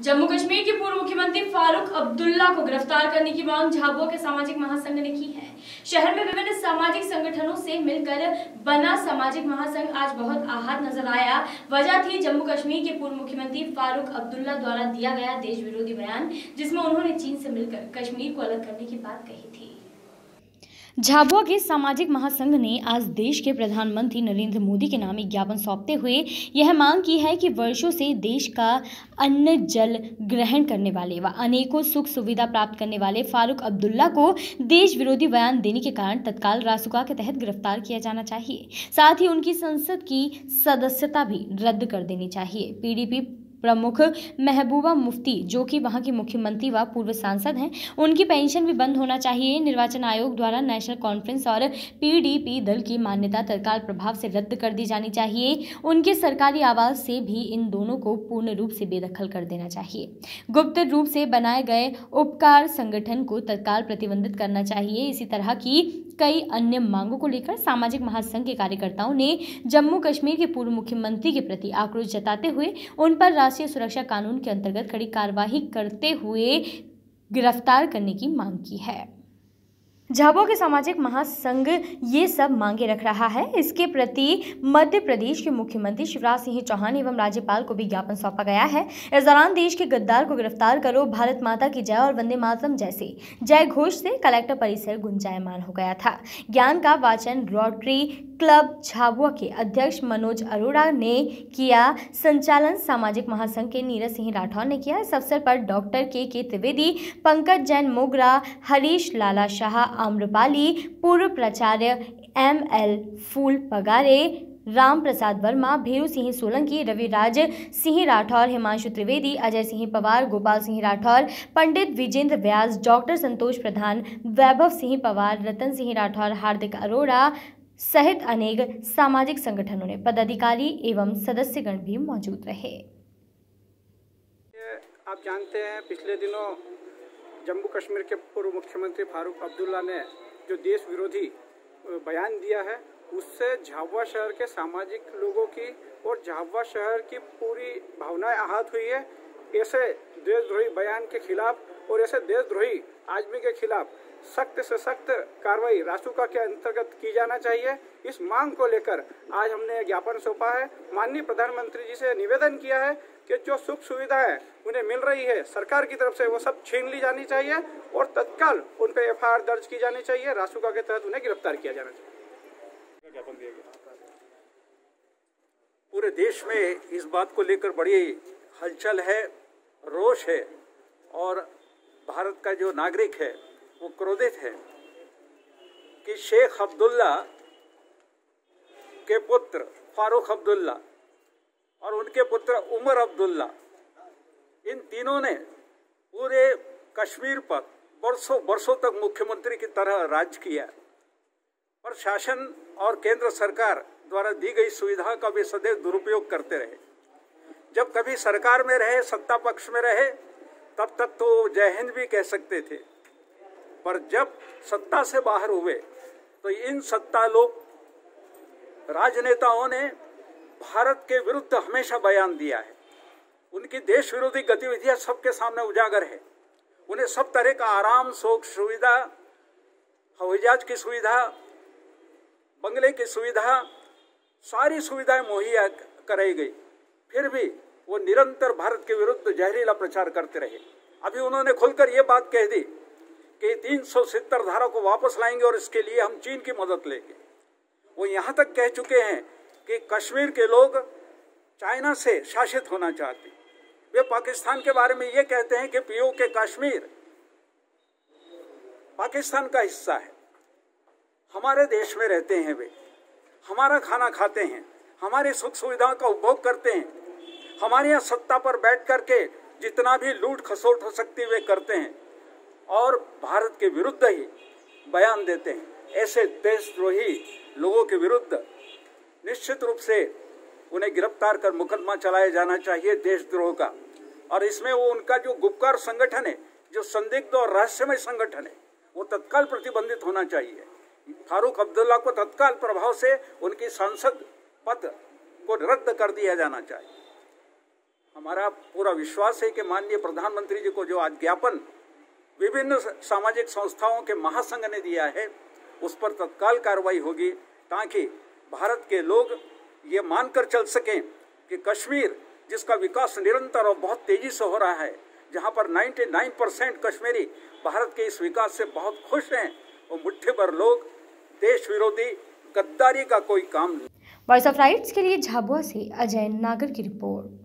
जम्मू कश्मीर के पूर्व मुख्यमंत्री फारूक अब्दुल्ला को गिरफ्तार करने की मांग झाबुआ के सामाजिक महासंघ ने की है। शहर में विभिन्न सामाजिक संगठनों से मिलकर बना सामाजिक महासंघ आज बहुत आहत नजर आया। वजह थी जम्मू कश्मीर के पूर्व मुख्यमंत्री फारूक अब्दुल्ला द्वारा दिया गया देश विरोधी बयान, जिसमें उन्होंने चीन से मिलकर कश्मीर को अलग करने की बात कही थी। झाबुआ के सामाजिक महासंघ ने आज देश के प्रधानमंत्री नरेंद्र मोदी के नाम एक ज्ञापन सौंपते हुए यह मांग की है कि वर्षों से देश का अन्न जल ग्रहण करने वाले व अनेकों सुख सुविधा प्राप्त करने वाले फारूक अब्दुल्ला को देश विरोधी बयान देने के कारण तत्काल रासुका के तहत गिरफ्तार किया जाना चाहिए। साथ ही उनकी संसद की सदस्यता भी रद्द कर देनी चाहिए। पीडीपी प्रमुख महबूबा मुफ्ती, जो कि वहां की मुख्यमंत्री व पूर्व सांसद हैं, उनकी पेंशन भी बंद होना चाहिए। निर्वाचन आयोग द्वारा नेशनल कॉन्फ्रेंस और पीडीपी दल की मान्यता तत्काल प्रभाव से रद्द कर दी जानी चाहिए। उनके सरकारी आवास से भी इन दोनों को पूर्ण रूप से बेदखल कर देना चाहिए। गुप्त रूप से बनाए गए उपकार संगठन को तत्काल प्रतिबंधित करना चाहिए। इसी तरह की कई अन्य मांगों को लेकर सामाजिक महासंघ के कार्यकर्ताओं ने जम्मू कश्मीर के पूर्व मुख्यमंत्री के प्रति आक्रोश जताते हुए उन पर राष्ट्रीय सुरक्षा कानून के अंतर्गत कड़ी कार्रवाई करते हुए गिरफ्तार करने की मांग की है। झाबुआ के सामाजिक महासंघ ये सब मांगे रख रहा है। इसके प्रति मध्य प्रदेश के मुख्यमंत्री शिवराज सिंह चौहान एवं राज्यपाल को भी ज्ञापन सौंपा गया है। इस दौरान देश के गद्दार को गिरफ्तार करो, भारत माता की जय और वंदे मातरम जैसे जय घोष से कलेक्टर परिसर गुंजायमान हो गया था। ज्ञान का वाचन रोटरी क्लब झाबुआ के अध्यक्ष मनोज अरोड़ा ने किया। संचालन सामाजिक महासंघ के नीरज सिंह राठौर ने किया। इस अवसर पर डॉक्टर के त्रिवेदी, पंकज जैन मोगरा, हरीश लाला शाह, आम्रपाली, पूर्व प्राचार्य ML फूल पगारे, राम प्रसाद वर्मा, भेरू सिंह सोलंकी, रविराज सिंह राठौर, हिमांशु त्रिवेदी, अजय सिंह पवार, गोपाल सिंह राठौर, पंडित विजेंद्र व्यास, डॉक्टर संतोष प्रधान, वैभव सिंह पवार, रतन सिंह राठौर, हार्दिक अरोड़ा सहित अनेक सामाजिक संगठनों ने पदाधिकारी एवं सदस्यगण भी मौजूद रहे। आप जानते हैं, पिछले दिनों जम्मू कश्मीर के पूर्व मुख्यमंत्री फारूक अब्दुल्ला ने जो देश विरोधी बयान दिया है, उससे झाबुआ शहर के सामाजिक लोगों की और झाबुआ शहर की पूरी भावनाएं आहत हुई है। ऐसे देशद्रोही बयान के खिलाफ और ऐसे देशद्रोही आदमी के खिलाफ सख्त से सख्त कार्रवाई रासुका के अंतर्गत की जाना चाहिए। इस मांग को लेकर आज हमने ज्ञापन सौंपा है। माननीय प्रधानमंत्री जी से निवेदन किया है कि जो सुख सुविधाएं उन्हें मिल रही है सरकार की तरफ से, वो सब छीन ली जानी चाहिए और तत्काल उन पर FIR दर्ज की जानी चाहिए। रासुका के तहत उन्हें गिरफ्तार किया जाना चाहिए। ज्ञापन दिया गया। पूरे देश में इस बात को लेकर बड़ी हलचल है, रोष है और भारत का जो नागरिक है वो क्रोधित है कि शेख अब्दुल्ला के पुत्र फारूक अब्दुल्ला और उनके पुत्र उमर अब्दुल्ला, इन तीनों ने पूरे कश्मीर पर वर्षों तक मुख्यमंत्री की तरह राज किया। प्रशासन और केंद्र सरकार द्वारा दी गई सुविधा का वे सदैव दुरुपयोग करते रहे। जब कभी सरकार में रहे, सत्ता पक्ष में रहे, तब तक तो जय हिंद भी कह सकते थे, पर जब सत्ता से बाहर हुए तो इन सत्ता लोग राजनेताओं ने भारत के विरुद्ध हमेशा बयान दिया है। उनकी देश विरोधी गतिविधियां सबके सामने उजागर है। उन्हें सब तरह का आराम, सुख सुविधा, हवाई जहाज की सुविधा, बंगले की सुविधा, सारी सुविधाएं मुहैया कराई गई, फिर भी वो निरंतर भारत के विरुद्ध जहरीला प्रचार करते रहे। अभी उन्होंने खुलकर ये बात कह दी कि 370 धारा को वापस लाएंगे और इसके लिए हम चीन की मदद लेंगे। वो यहाँ तक कह चुके हैं कि कश्मीर के लोग चाइना से शासित होना चाहते हैं। वे पाकिस्तान के बारे में ये कहते हैं कि POK कश्मीर पाकिस्तान का हिस्सा है। हमारे देश में रहते हैं, वे हमारा खाना खाते हैं, हमारी सुख सुविधाओं का उपभोग करते हैं, हमारे यहाँ सत्ता पर बैठ करके जितना भी लूट खसोट हो सकती वे करते हैं और भारत के विरुद्ध ही बयान देते हैं। ऐसे देशद्रोही लोगों के विरुद्ध निश्चित रूप से उन्हें गिरफ्तार कर मुकदमा चलाया जाना चाहिए देशद्रोह का। और इसमें वो उनका जो गुप्तकार संगठन है, जो संदिग्ध और रहस्यमय संगठन है, वो तत्काल प्रतिबंधित होना चाहिए। फारूक अब्दुल्ला को तत्काल प्रभाव से उनकी सांसद पद को रद्द कर दिया जाना चाहिए। हमारा पूरा विश्वास है कि माननीय प्रधानमंत्री जी को जो आज ज्ञापन विभिन्न सामाजिक संस्थाओं के महासंघ ने दिया है उस पर तत्काल कार्रवाई होगी, ताकि भारत के लोग ये मानकर चल सकें कि कश्मीर जिसका विकास निरंतर और बहुत तेजी से हो रहा है, जहां पर 99% कश्मीरी भारत के इस विकास से बहुत खुश हैं, वो मुट्ठी भर लोग देश विरोधी गद्दारी का कोई काम नहीं। वॉइस ऑफ राइट्स के लिए झाबुआ से अजय नागर की रिपोर्ट।